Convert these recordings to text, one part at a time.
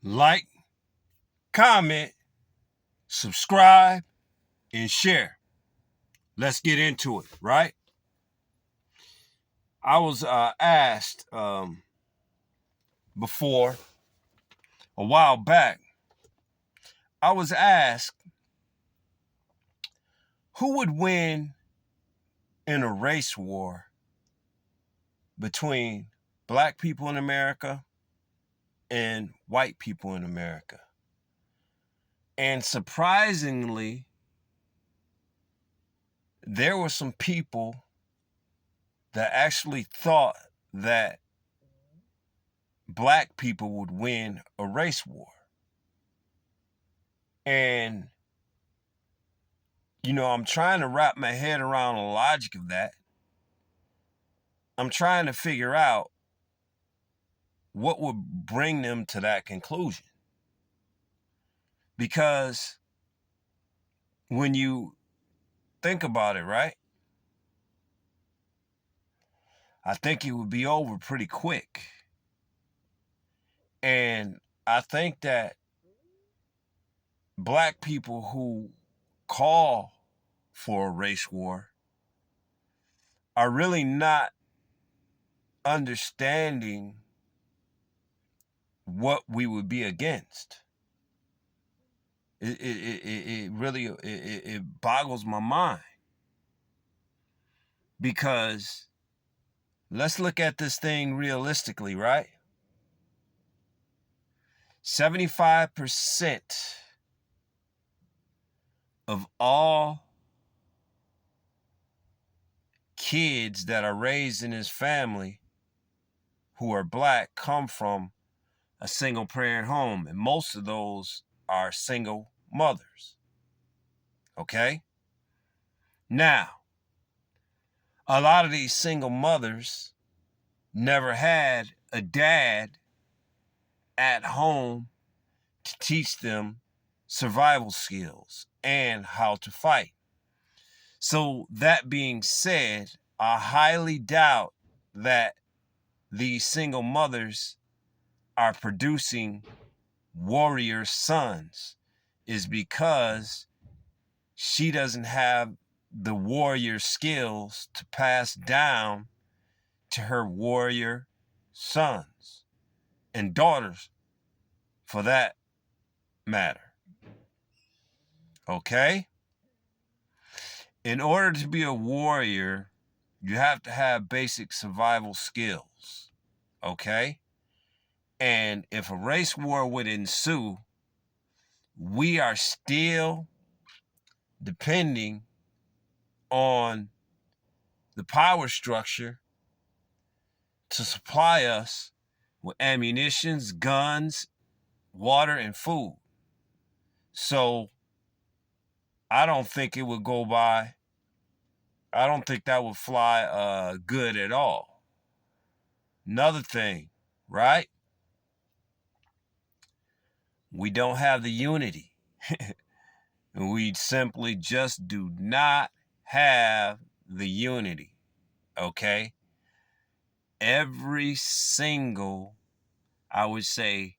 Like, comment, subscribe, and share. Let's get into it, right? I was asked before, a while back, I was asked who would win in a race war between black people in America and white people in America. And surprisingly, there were some people that actually thought that black people would win a race war. And, I'm trying to wrap my head around the logic of that. I'm trying to figure out what would bring them to that conclusion. Because when you think about it, right, I think it would be over pretty quick. And I think that black people who call for a race war are really not understanding what we would be against. It really it boggles my mind, because let's look at this thing realistically, right? 75% of all kids that are raised in this family who are black come from a single parent home, and most of those are single mothers. Okay? Now, a lot of these single mothers never had a dad at home to teach them survival skills and how to fight. So that being said, I highly doubt that these single mothers are producing warrior sons, is because she doesn't have the warrior skills to pass down to her warrior sons and daughters, for that matter. Okay? In order to be a warrior, you have to have basic survival skills. Okay? And if a race war would ensue, we are still depending on the power structure to supply us with ammunitions, guns, water, and food. So I don't think it would go by. I don't think that would fly good at all. Another thing, right? We don't have the unity. We simply just do not have the unity. Okay? Every single, I would say,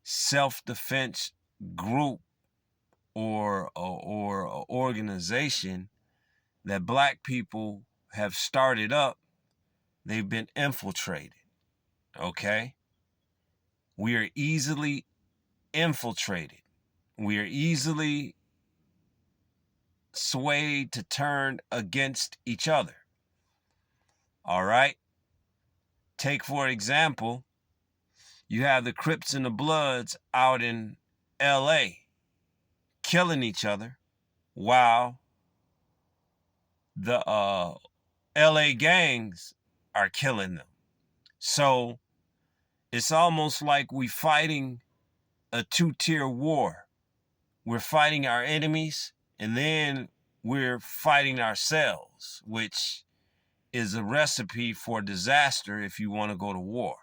self-defense group or organization that black people have started up, they've been infiltrated. Okay? We are easily infiltrated. We are easily swayed to turn against each other. All right? Take, for example, you have the Crips and the Bloods out in LA killing each other, while the LA gangs are killing them. So it's almost like we fighting a two-tier war. We're fighting our enemies, and then we're fighting ourselves, which is a recipe for disaster if you want to go to war.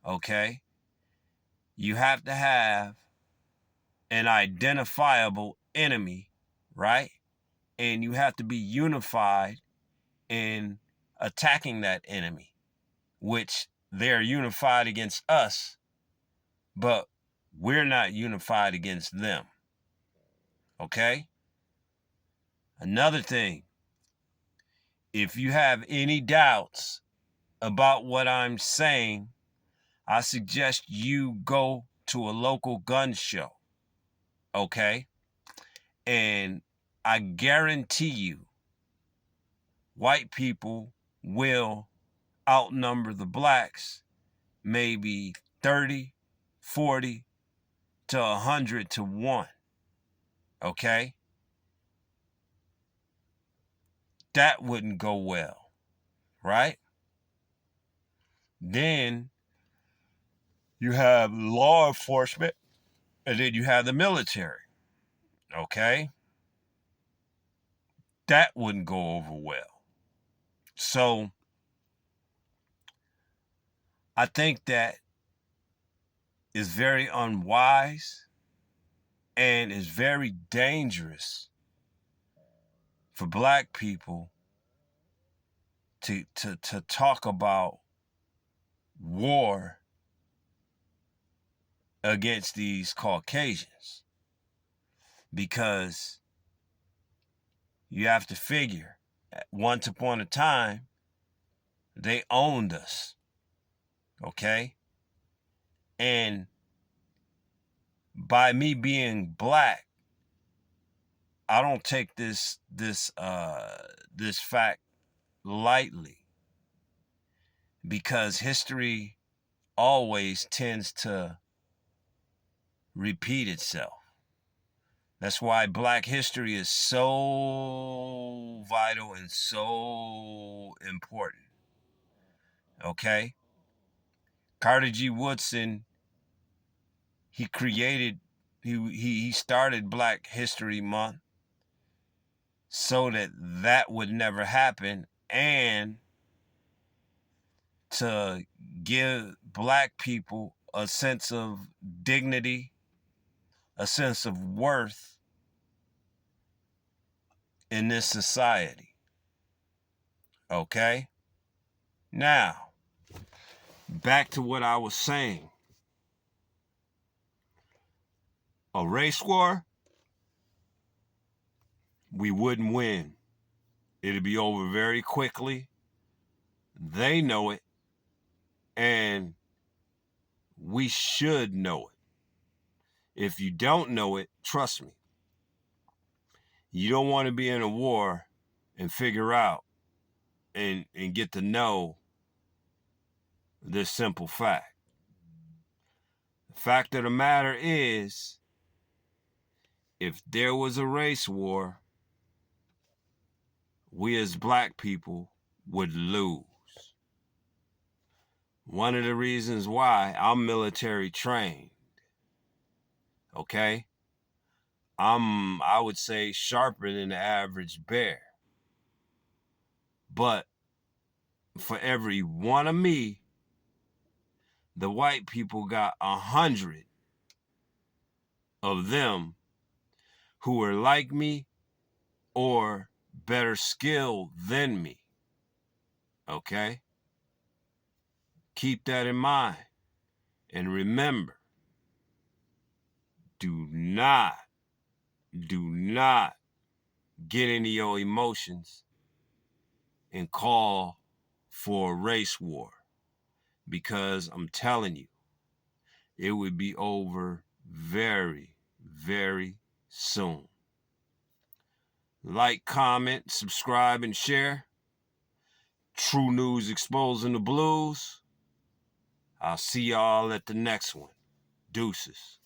Okay? You have to have an identifiable enemy, right? And you have to be unified in attacking that enemy, which they're unified against us but we're not unified against them. Okay? Another thing, if you have any doubts about what I'm saying, I suggest you go to a local gun show. Okay? And I guarantee you, white people will outnumber the blacks maybe 30, 40 to 100 to 1. Okay? That wouldn't go well, right? Then you have law enforcement, and then you have the military. Okay? That wouldn't go over well. So I think that is very unwise and is very dangerous for black people to talk about war against these Caucasians, because you have to figure, once upon a time, they owned us, okay? And by me being black, I don't take this fact lightly, because history always tends to repeat itself. That's why black history is so vital and so important. Okay? Carter G. Woodson, he started Black History Month so that would never happen, and to give black people a sense of dignity, a sense of worth in this society. Okay? Now, back to what I was saying. A race war, we wouldn't win. It'd be over very quickly. They know it, and we should know it. If you don't know it, trust me, you don't want to be in a war and figure out and get to know this simple fact. The fact of the matter is, if there was a race war, we as black people would lose. One of the reasons why, I'm military trained. Okay? I would say sharper than the average bear. But for every one of me, the white people got 100 of them who are like me or better skilled than me. Okay? Keep that in mind. And remember, do not get into your emotions and call for a race war, because I'm telling you, it would be over very, very soon. Like, comment, subscribe, and share. True News Exposing the Blues. I'll see y'all at the next one. Deuces.